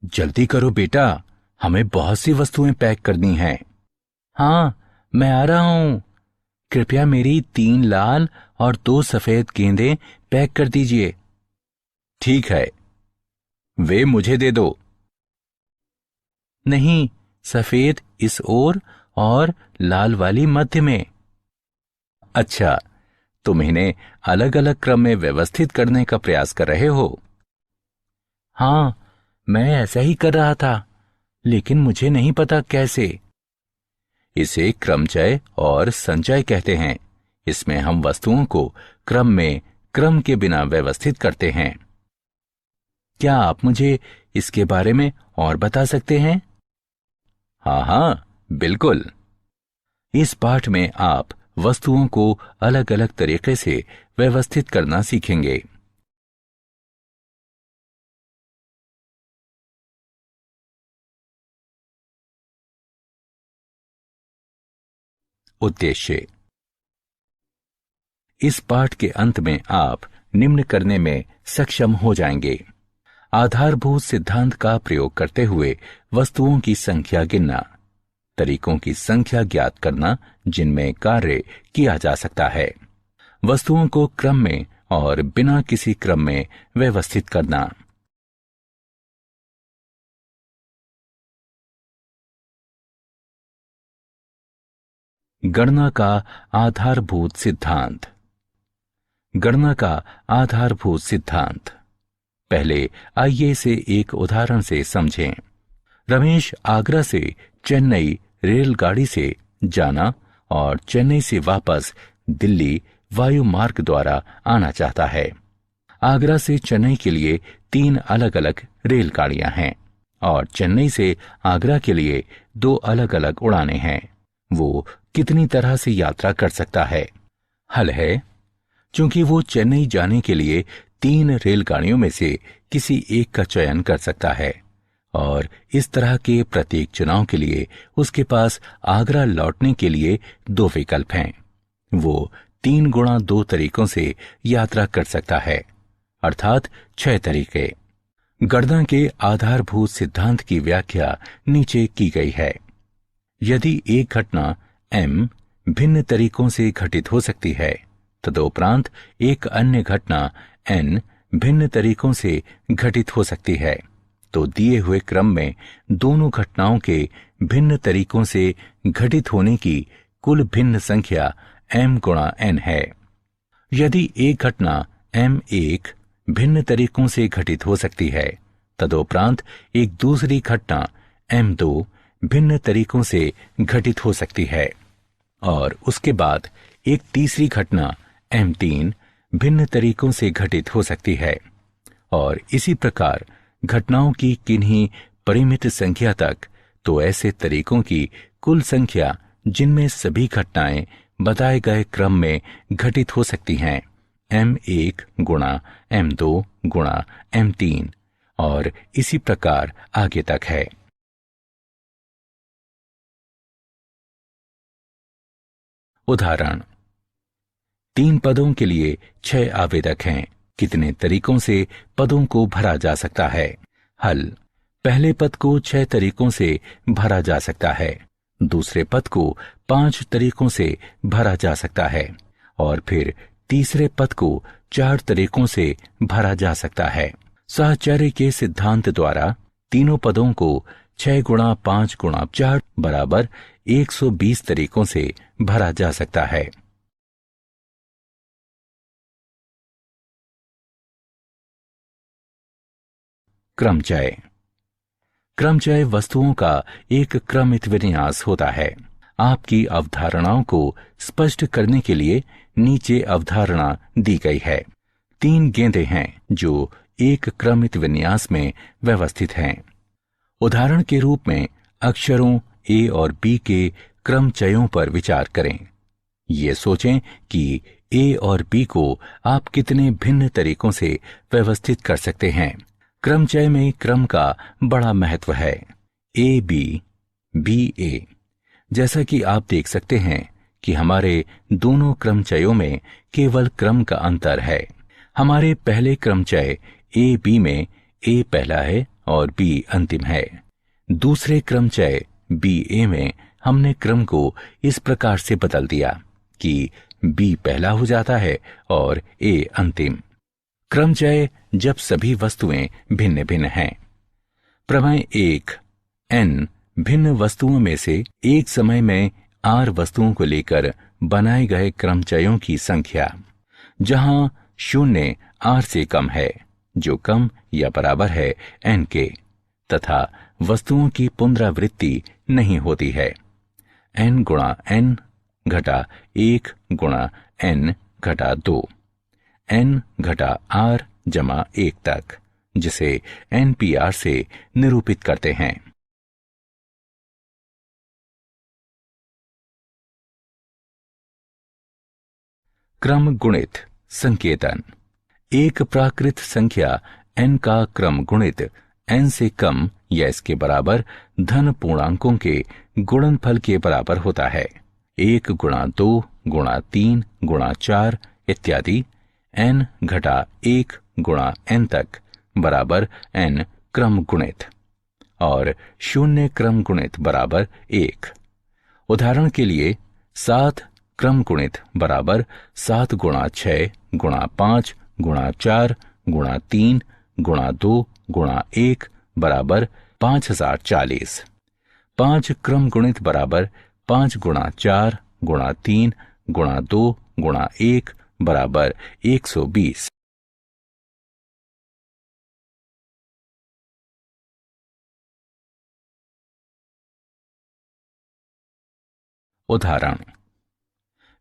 जल्दी करो बेटा, हमें बहुत सी वस्तुएं पैक करनी हैं। हाँ, मैं आ रहा हूं। कृपया मेरी 3 लाल और 2 सफेद गेंदें पैक कर दीजिए। ठीक है, वे मुझे दे दो। नहीं, सफेद इस ओर और लाल वाली मध्य में। अच्छा, तुम इन्हें अलग अलग क्रम में व्यवस्थित करने का प्रयास कर रहे हो। हाँ, मैं ऐसा ही कर रहा था, लेकिन मुझे नहीं पता कैसे। इसे क्रमचय और संचय कहते हैं। इसमें हम वस्तुओं को क्रम में क्रम के बिना व्यवस्थित करते हैं। क्या आप मुझे इसके बारे में और बता सकते हैं? हाँ हाँ, बिल्कुल। इस पाठ में आप वस्तुओं को अलग अलग तरीके से व्यवस्थित करना सीखेंगे। उद्देश्य। इस पाठ के अंत में आप निम्न करने में सक्षम हो जाएंगे। आधारभूत सिद्धांत का प्रयोग करते हुए वस्तुओं की संख्या गिनना, तरीकों की संख्या ज्ञात करना जिनमें कार्य किया जा सकता है, वस्तुओं को क्रम में और बिना किसी क्रम में व्यवस्थित करना। गणना का आधारभूत सिद्धांत। गणना का आधारभूत सिद्धांत। पहले आइए इसे एक उदाहरण से समझें। रमेश आगरा से चेन्नई रेलगाड़ी से जाना और चेन्नई से वापस दिल्ली वायु मार्ग द्वारा आना चाहता है। आगरा से चेन्नई के लिए 3 अलग अलग रेलगाड़ियां हैं और चेन्नई से आगरा के लिए 2 अलग अलग उड़ानें हैं। वो कितनी तरह से यात्रा कर सकता है? हल है, चूंकि वो चेन्नई जाने के लिए 3 रेलगाड़ियों में से किसी एक का चयन कर सकता है और इस तरह के प्रत्येक चुनाव के लिए उसके पास आगरा लौटने के लिए 2 विकल्प हैं। वो 3 गुणा 2 तरीकों से यात्रा कर सकता है, अर्थात 6 तरीके। गणना के आधारभूत सिद्धांत की व्याख्या नीचे की गई है। यदि एक घटना m भिन्न तरीकों से घटित हो सकती है, तदुपरांत एक अन्य घटना n भिन्न तरीकों से घटित हो सकती है, तो दिए हुए क्रम में दोनों घटनाओं के भिन्न तरीकों से घटित होने की कुल भिन्न संख्या m गुणा n है। यदि एक घटना m1 भिन्न तरीकों से घटित हो सकती है, तदुपरांत एक दूसरी घटना m2 भिन्न तरीकों से घटित हो सकती है और उसके बाद एक तीसरी घटना m3 भिन्न तरीकों से घटित हो सकती है, और इसी प्रकार घटनाओं की किन्हीं परिमित संख्या तक, तो ऐसे तरीकों की कुल संख्या जिनमें सभी घटनाएं बताए गए क्रम में घटित हो सकती हैं, m1 गुणा m2 गुणा m3 और इसी प्रकार आगे तक है। उदाहरण। 3 पदों के लिए 6 आवेदक हैं। कितने तरीकों से पदों को भरा जा सकता है? हल। पहले पद को 6 तरीकों से भरा जा सकता है, दूसरे पद को 5 तरीकों से भरा जा सकता है और फिर तीसरे पद को 4 तरीकों से भरा जा सकता है। साहचर्य के सिद्धांत द्वारा तीनों पदों को 6 गुणा 5 गुणा 4 बराबर 120 तरीकों से भरा जा सकता है। क्रमचय। क्रमचय वस्तुओं का एक क्रमित विन्यास होता है। आपकी अवधारणाओं को स्पष्ट करने के लिए नीचे अवधारणा दी गई है। 3 गेंदें हैं जो एक क्रमित विन्यास में व्यवस्थित हैं। उदाहरण के रूप में अक्षरों ए और बी के क्रमचयों पर विचार करें। ये सोचें कि ए और बी को आप कितने भिन्न तरीकों से व्यवस्थित कर सकते हैं। क्रमचय में क्रम का बड़ा महत्व है। ए बी, बी ए। जैसा कि आप देख सकते हैं कि हमारे दोनों क्रमचयों में केवल क्रम का अंतर है। हमारे पहले क्रमचय ए बी में ए पहला है और बी अंतिम है। दूसरे क्रमचय बी ए में हमने क्रम को इस प्रकार से बदल दिया कि बी पहला हो जाता है और ए अंतिम। क्रमचय जब सभी वस्तुएं भिन्न भिन्न हैं। प्रमेय 1, n भिन्न वस्तुओं में से एक समय में r वस्तुओं को लेकर बनाए गए क्रमचयों की संख्या, जहां 0 r से कम है, जो कम या बराबर है n के, तथा वस्तुओं की पुनरावृत्ति नहीं होती है। n गुणा n घटा 1 गुणा n घटा 2, n घटा r जमा 1 तक, जिसे NPR से निरूपित करते हैं। क्रम गुणित संकेतन। एक प्राकृत संख्या n का क्रम गुणित n से कम या इसके बराबर धन पूर्णांकों के गुणनफल के बराबर होता है। 1 गुणा 2 गुणा 3 गुणा 4 इत्यादि n घटा 1 गुणा n तक बराबर n क्रम गुणित, और 0 क्रम गुणित बराबर 1। उदाहरण के लिए 7 क्रम गुणित बराबर 7 गुणा 6 गुणा 5 गुणा 4 गुणा 3 गुणा 2 गुणा 1 बराबर 5040। 5 क्रम गुणित बराबर 5 गुणा 4 गुणा 3 गुणा 2 गुणा 1 बराबर 120। उदाहरण,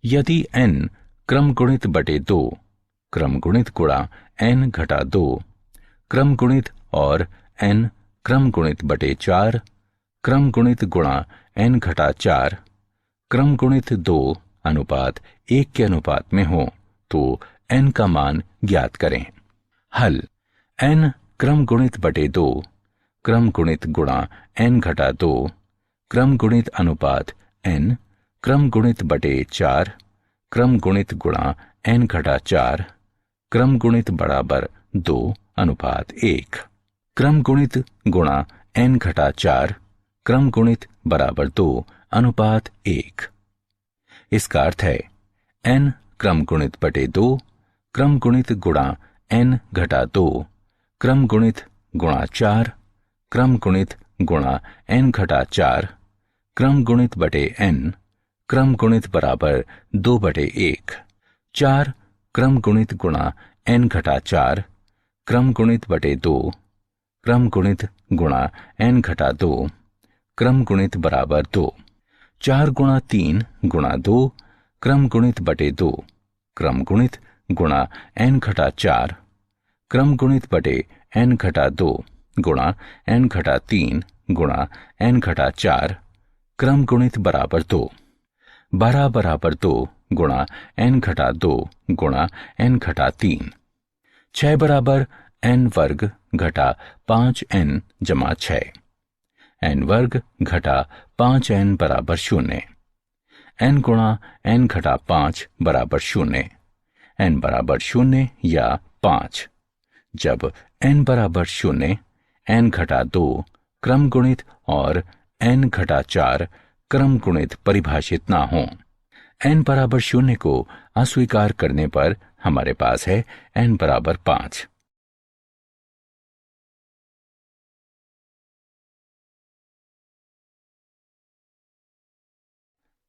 यदि n क्रम गुणित बटे 2 क्रम गुणित गुणा n घटा 2 क्रम गुणित और n क्रम गुणित बटे 4 क्रम गुणित गुणा n घटा 4 क्रम गुणित 2 अनुपात 1 के अनुपात में हो, तो n का मान ज्ञात करें। हल, n क्रम गुणित बटे 2 क्रम गुणित गुणा n घटा 2 क्रम गुणित अनुपात n क्रम गुणित बटे 4 क्रम गुणित गुणा n घटा 4 क्रम गुणित बराबर 2 अनुपात 1। क्रम गुणित गुणा n घटा 4 क्रम गुणित बराबर 2 अनुपात 1। इसका अर्थ है n क्रम गुणित बटे 2 क्रम गुणित गुणा n घटा 2 क्रम गुणित गुणा 4 क्रम गुणित गुणा n घटा 4 क्रम गुणित बटे n क्रम गुणित बराबर 2 बटे 1। 4 क्रम गुणित गुणा n घटा 4 क्रम गुणित बटे 2 क्रम गुणित गुणा n घटा 2 क्रम गुणित बराबर 2। 4 गुणा 3 गुणा 2 क्रम गुणित बटे 2 क्रम गुणित गुणा n घटा 4 क्रम गुणित बटे n घटा 2 गुणा n घटा 3 गुणा n घटा 4 क्रम गुणित बराबर 2। 12 बराबर 2 गुणा n घटा 2 गुणा n घटा 3। 6 बराबर n वर्ग घटा 5n जमा 6। n वर्ग घटा 5n बराबर 0। n गुणा n घटा 5 बराबर 0। n बराबर 0 या 5। जब n बराबर 0 n घटा 2 क्रम गुणित और n घटा 4 क्रम गुणित परिभाषित ना हो। n बराबर 0 को अस्वीकार करने पर हमारे पास है n बराबर 5।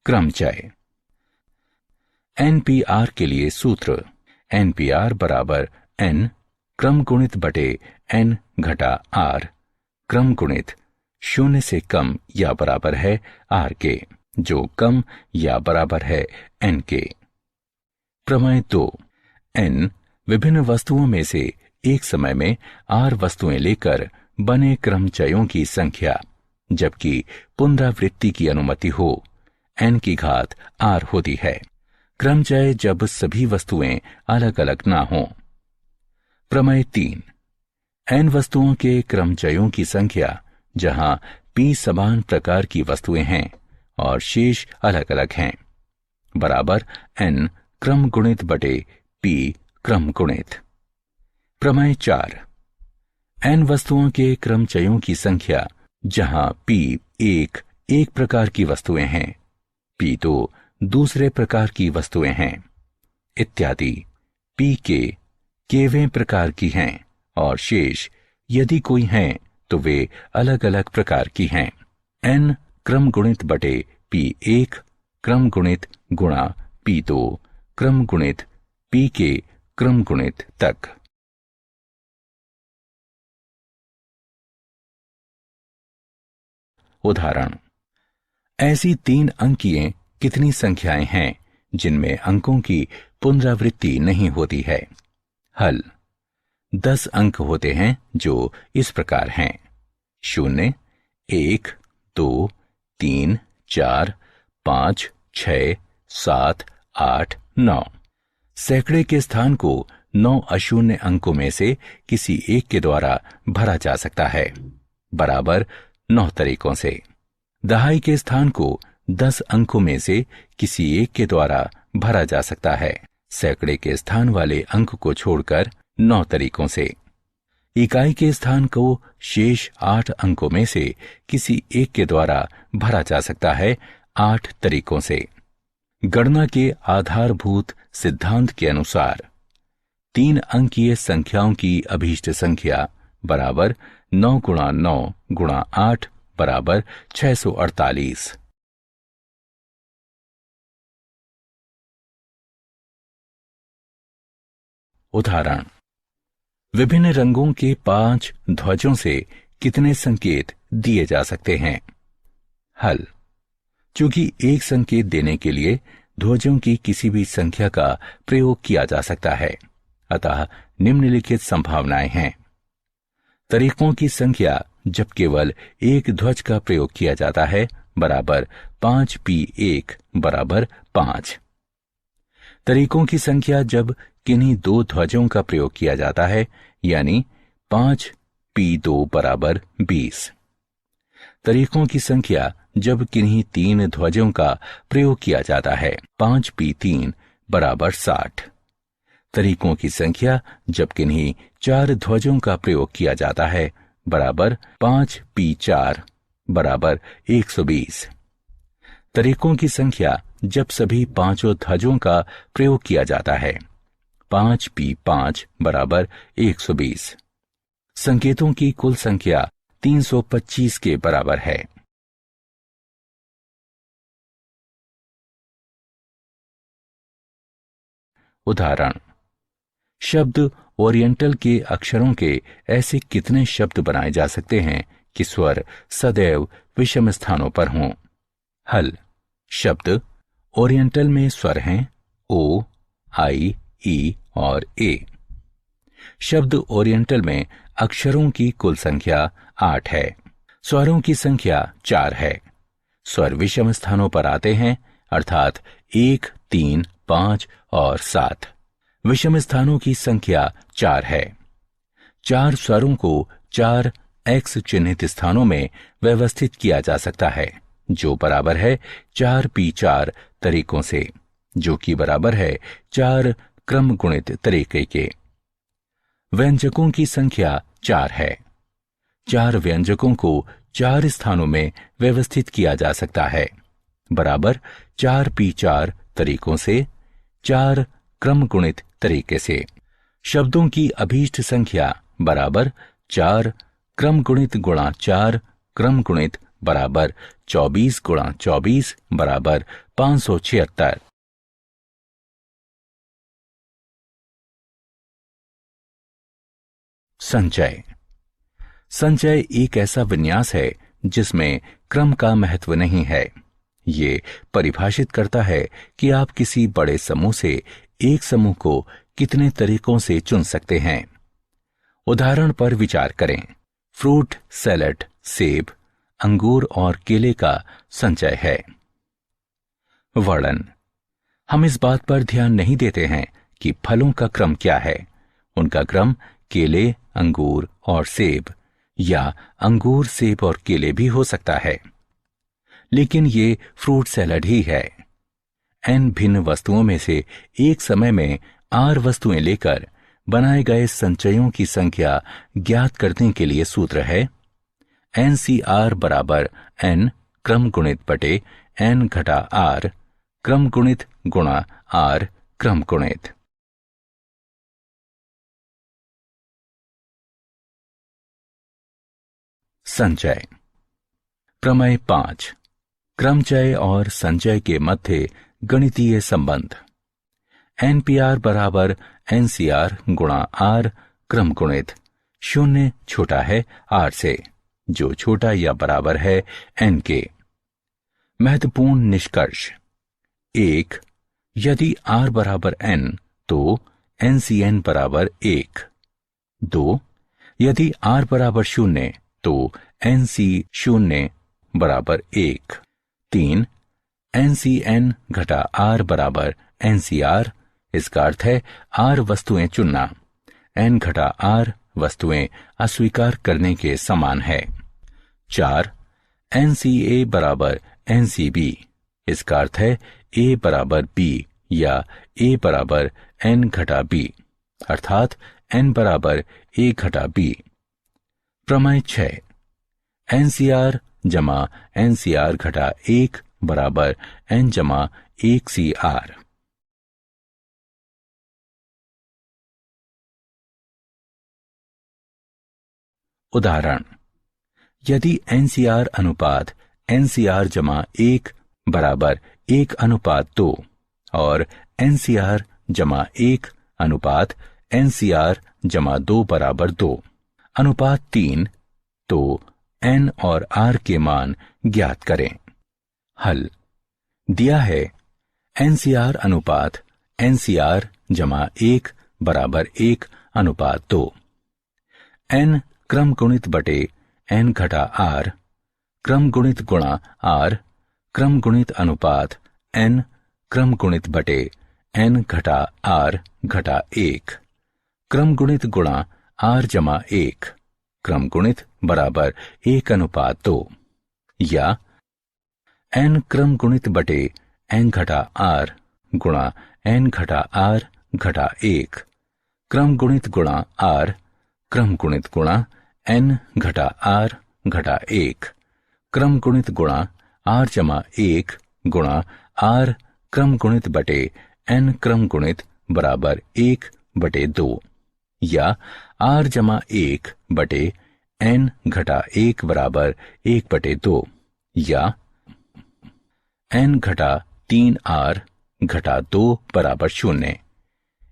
क्रमचय। NPR के लिए सूत्र NPR बराबर n क्रम गुणित बटे n घटा r क्रम गुणित 0 से कम या बराबर है r के, जो कम या बराबर है n के। प्रमेय 2, n विभिन्न वस्तुओं में से एक समय में r वस्तुएं लेकर बने क्रमचयों की संख्या, जबकि पुनरावृत्ति की अनुमति हो, n की घात r होती है। क्रमचय जब सभी वस्तुएं अलग अलग ना हों। प्रमेय 3, n वस्तुओं के क्रमचयों की संख्या जहां p समान प्रकार की वस्तुएं हैं और शेष अलग अलग हैं, बराबर n क्रम गुणित बटे p क्रम गुणित। प्रमेय 4, n वस्तुओं के क्रमचयों की संख्या, जहां p एक प्रकार की वस्तुएं हैं, p2 दूसरे प्रकार की वस्तुएं हैं इत्यादि। p के केवें प्रकार की हैं और शेष यदि कोई हैं तो वे अलग अलग प्रकार की हैं। n क्रम गुणित बटे p1 क्रम गुणित गुणा p2 क्रम गुणित p के क्रम गुणित तक। उदाहरण, ऐसी 3 अंकीय कितनी संख्याएं हैं जिनमें अंकों की पुनरावृत्ति नहीं होती है? हल, 10 अंक होते हैं जो इस प्रकार हैं: 0, 1, 2, 3, 4, 5, 6, 7, 8, 9। सैकड़े के स्थान को 9 अशून्य अंकों में से किसी एक के द्वारा भरा जा सकता है, बराबर 9 तरीकों से। दहाई के स्थान को 10 अंकों में से किसी एक के द्वारा भरा जा सकता है, सैकड़े के स्थान वाले अंक को छोड़कर 9 तरीकों से। इकाई के स्थान को शेष 8 अंकों में से किसी एक के द्वारा भरा जा सकता है, 8 तरीकों से। गणना के आधारभूत सिद्धांत के अनुसार 3 अंकीय संख्याओं की अभीष्ट संख्या बराबर 9 गुणा 9 गुणा 8 बराबर 648। उदाहरण, विभिन्न रंगों के 5 ध्वजों से कितने संकेत दिए जा सकते हैं? हल, चूंकि एक संकेत देने के लिए ध्वजों की किसी भी संख्या का प्रयोग किया जा सकता है, अतः निम्नलिखित संभावनाएं हैं। तरीकों की संख्या जब केवल एक ध्वज का प्रयोग किया जाता है बराबर 5p1 बराबर 5। तरीकों की संख्या जब किन्हीं 2 ध्वजों का प्रयोग किया जाता है, यानी 5p2 बराबर 20। तरीकों की संख्या जब किन्हीं 3 ध्वजों का प्रयोग किया जाता है, 5p3 बराबर 60। तरीकों की संख्या जब किन्हीं 4 ध्वजों का प्रयोग किया जाता है, बराबर 5p4 बराबर 120। तरीकों की संख्या जब सभी 5 ध्वजों का प्रयोग किया जाता है, 5p5 बराबर 120। संकेतों की कुल संख्या 325 के बराबर है। उदाहरण, शब्द ओरिएंटल के अक्षरों के ऐसे कितने शब्द बनाए जा सकते हैं कि स्वर सदैव विषम स्थानों पर हों? हल, शब्द ओरिएंटल में स्वर हैं ओ, आई, ई और ए। शब्द ओरिएंटल में अक्षरों की कुल संख्या 8 है। स्वरों की संख्या 4 है। स्वर विषम स्थानों पर आते हैं, अर्थात 1, 3, 5 और 7। विषम स्थानों की संख्या 4 है। 4 स्वरों को 4 एक्स चिन्हित स्थानों में व्यवस्थित किया जा सकता है, जो बराबर है 4p4 तरीकों से, जो कि बराबर है 4 क्रम गुणित तरीके के। व्यंजकों की संख्या 4 है। 4 व्यंजकों को 4 स्थानों में व्यवस्थित किया जा सकता है, बराबर 4p4 तरीकों से, 4 क्रम गुणित तरीके से। शब्दों की अभीष्ट संख्या बराबर 4 क्रम गुणित गुणा 4 क्रम गुणित बराबर 24 गुणा 24 बराबर 576। संचय। संचय एक ऐसा विन्यास है जिसमें क्रम का महत्व नहीं है। ये परिभाषित करता है कि आप किसी बड़े समूह से एक समूह को कितने तरीकों से चुन सकते हैं। उदाहरण पर विचार करें। फ्रूट सैलेड सेब, अंगूर और केले का संचय है। वर्णन। हम इस बात पर ध्यान नहीं देते हैं कि फलों का क्रम क्या है। उनका क्रम केले, अंगूर और सेब या अंगूर, सेब और केले भी हो सकता है, लेकिन ये फ्रूट सैलड ही है। n भिन्न वस्तुओं में से एक समय में r वस्तुएं लेकर बनाए गए संचयों की संख्या ज्ञात करने के लिए सूत्र है NCR बराबर n क्रम गुणित बटे n घटा r क्रम गुणित गुणा r क्रम गुणित। संचय। प्रमेय 5, क्रमचय और संचय के मध्य गणितीय संबंध। NPR बराबर NCR गुणा R क्रम गुणित 0 छोटा है R से, जो छोटा या बराबर है N के। महत्वपूर्ण निष्कर्ष। 1. यदि R बराबर N तो NCN बराबर 1। 2. यदि R बराबर 0 तो NC0 बराबर 1। 3. NCN घटा R बराबर NCR, इसका अर्थ है R वस्तुएं चुनना, N घटा R वस्तुएं अस्वीकार करने के समान है। 4. NCA बराबर NCB, इसका अर्थ है A बराबर B या A बराबर N घटा B, अर्थात N बराबर A घटा B। प्रमेय 6, NCR जमा NCR घटा 1 बराबर N जमा 1 CR। उदाहरण। यदि NCR अनुपात NCR जमा 1 बराबर 1 अनुपात 2 और NCR जमा 1 अनुपात NCR जमा 2 बराबर 2, अनुपात 3, तो N और R के मान ज्ञात करें। हल। दिया है NCR अनुपात NCR जमा 1 बराबर 1 अनुपात 2। N क्रम गुणित बटे N घटा R क्रम गुणित गुणा R क्रम गुणित अनुपात N क्रम गुणित बटे N घटा R घटा 1 क्रम गुणित गुणा R जमा 1 क्रम गुणित बराबर 1 अनुपात 2, या N क्रम गुणित बटे N घटा R गुणा N घटा R घटा 1 क्रम गुणित गुणा R क्रम गुणित गुणा N घटा R घटा 1 क्रम गुणित गुणा R जमा 1 गुणा R क्रम गुणित बटे N क्रम गुणित बराबर 1 बटे 2, या R जमा 1 बटे N घटा 1 बराबर 1 बटे 2, या N घटा 3R घटा 2 बराबर 0।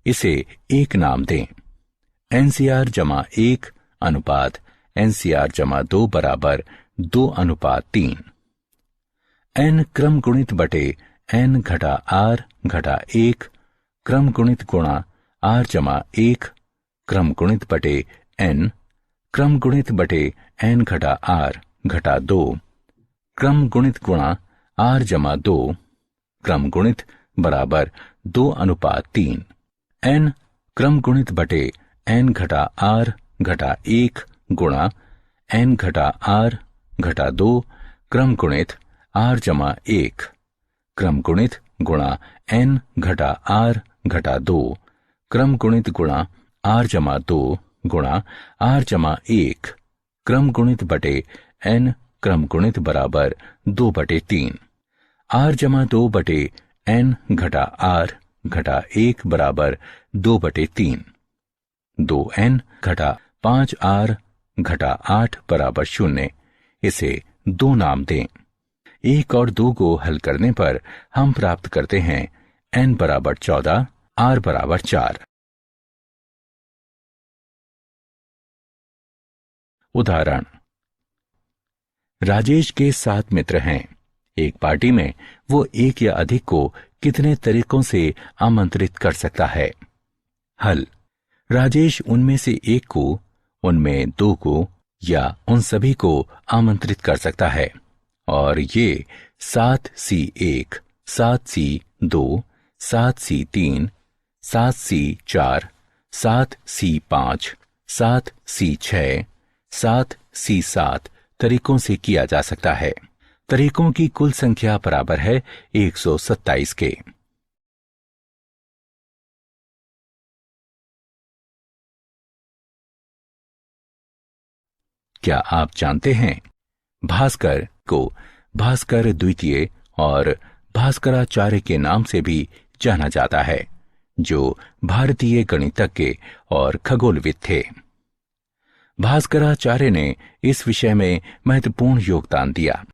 इसे एक नाम दें। NCR जमा 1 अनुपात NCR जमा 2 बराबर 2 अनुपात 3। N क्रम गुणित बटे N घटा R घटा 1 क्रम गुणित गुणा R जमा 1 क्रम गुणित बटे N क्रम गुणित बटे N घटा R घटा 2 क्रम गुणित गुणा R जमा 2 क्रम गुणित बराबर 2 अनुपात 3। N क्रम गुणित बटे N घटा R घटा 1 गुणा N घटा R घटा 2 क्रम गुणित R जमा 1 क्रम गुणित गुणा N घटा R घटा 2 क्रम गुणित गुणा R जमा 2 गुणा R जमा 1 क्रम गुणित बटे N क्रम गुणित बराबर 2 बटे 3। R जमा 2 बटे N घटा R घटा 1 बराबर 2 बटे 3। 2N घटा 5R घटा 8 बराबर 0। इसे 2 नाम दें। 1 और 2 को हल करने पर हम प्राप्त करते हैं N बराबर 14, R बराबर 4। उदाहरण। राजेश के 7 मित्र हैं। एक पार्टी में वो एक या अधिक को कितने तरीकों से आमंत्रित कर सकता है? हल। राजेश उनमें से एक को, उनमें 2 को या उन सभी को आमंत्रित कर सकता है, और ये 7C1, 7C2, 7C3, 7C4, 7C5, 7C6, 7C7 तरीकों से किया जा सकता है। तरीकों की कुल संख्या बराबर है 127 के। क्या आप जानते हैं? भास्कर को भास्कर द्वितीय और भास्कराचार्य के नाम से भी जाना जाता है, जो भारतीय गणितज्ञ और खगोलविद थे। भास्कराचार्य ने इस विषय में महत्वपूर्ण योगदान दिया।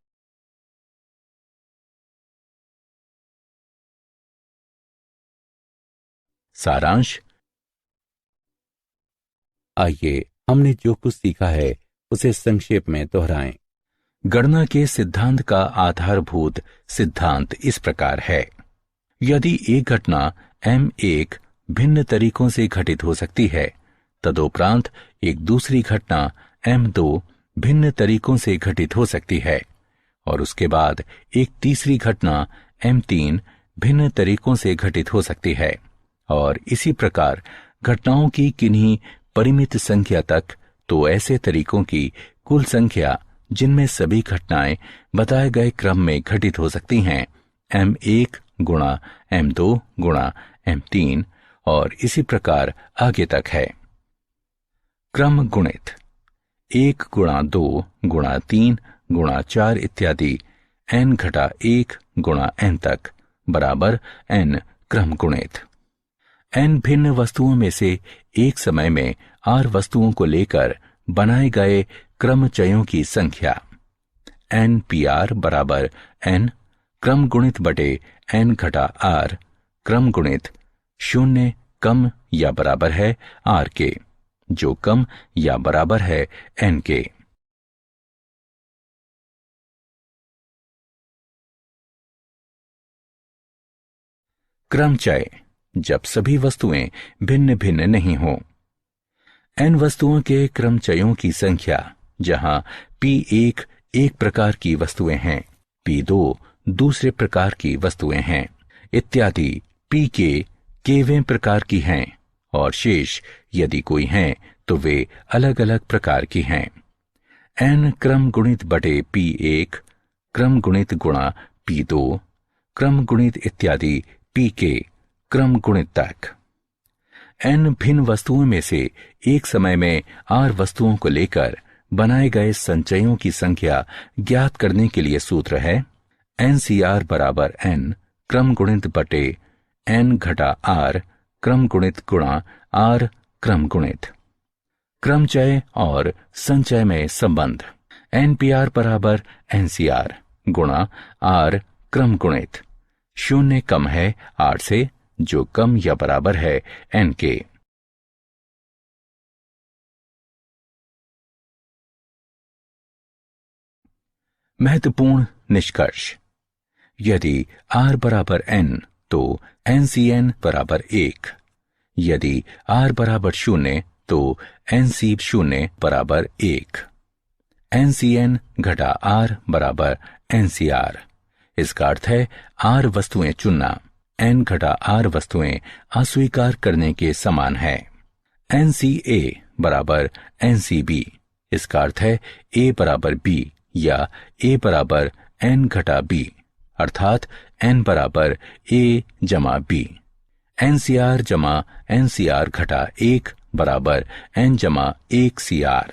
सारांश। आइए हमने जो कुछ सीखा है उसे संक्षेप में दोहराएं। गणना के सिद्धांत का आधारभूत सिद्धांत इस प्रकार है। यदि एक घटना M1 भिन्न तरीकों से घटित हो सकती है, तदुपरांत एक दूसरी घटना M2 भिन्न तरीकों से घटित हो सकती है, और उसके बाद एक तीसरी घटना M3 भिन्न तरीकों से घटित हो सकती है, और इसी प्रकार घटनाओं की किन्हीं परिमित संख्या तक, तो ऐसे तरीकों की कुल संख्या जिनमें सभी घटनाएं बताए गए क्रम में घटित हो सकती हैं, M1 गुणा M2 गुणा M3 और इसी प्रकार आगे तक है। क्रम गुणित 1 गुणा 2 गुणा 3 गुणा 4 इत्यादि n घटा 1 गुणा n तक बराबर n क्रम गुणित। n भिन्न वस्तुओं में से एक समय में r वस्तुओं को लेकर बनाए गए क्रमचयों की संख्या। NPR बराबर n क्रम गुणित बटे n घटा r क्रम गुणित 0 कम या बराबर है r के, जो कम या बराबर है n के। क्रमचय जब सभी वस्तुएं भिन्न भिन्न नहीं हों। n वस्तुओं के क्रमचयों की संख्या, जहां P1 एक प्रकार की वस्तुएं हैं, P2 दूसरे प्रकार की वस्तुएं हैं इत्यादि Pk केवें प्रकार की हैं, और शेष यदि कोई हैं तो वे अलग अलग प्रकार की हैं। n क्रम गुणित बटे P1 क्रम गुणित गुणा P2 क्रम गुणित इत्यादि Pk क्रम गुणित तक। n भिन्न वस्तुओं में से एक समय में r वस्तुओं को लेकर बनाए गए संचयों की संख्या ज्ञात करने के लिए सूत्र है NCR बराबर n क्रम गुणित बटे n घटा r क्रम गुणित गुणा r क्रम गुणित। क्रमचय और संचय में संबंध। NPR बराबर NCR गुणा r क्रम गुणित। 0 कम है r से, जो कम या बराबर है n के। महत्वपूर्ण निष्कर्ष। यदि r बराबर n तो NCN बराबर 1। यदि r बराबर 0 तो NC0 बराबर 1। NCN घटा r बराबर NCR। इसका अर्थ है r वस्तुएं चुनना n घटा r वस्तुएं अस्वीकार करने के समान है। NCA बराबर NCB। इसका अर्थ है a बराबर b या a बराबर n घटा b, अर्थात n बराबर a जमा b। NCR जमा NCR घटा 1 बराबर n जमा 1 CR।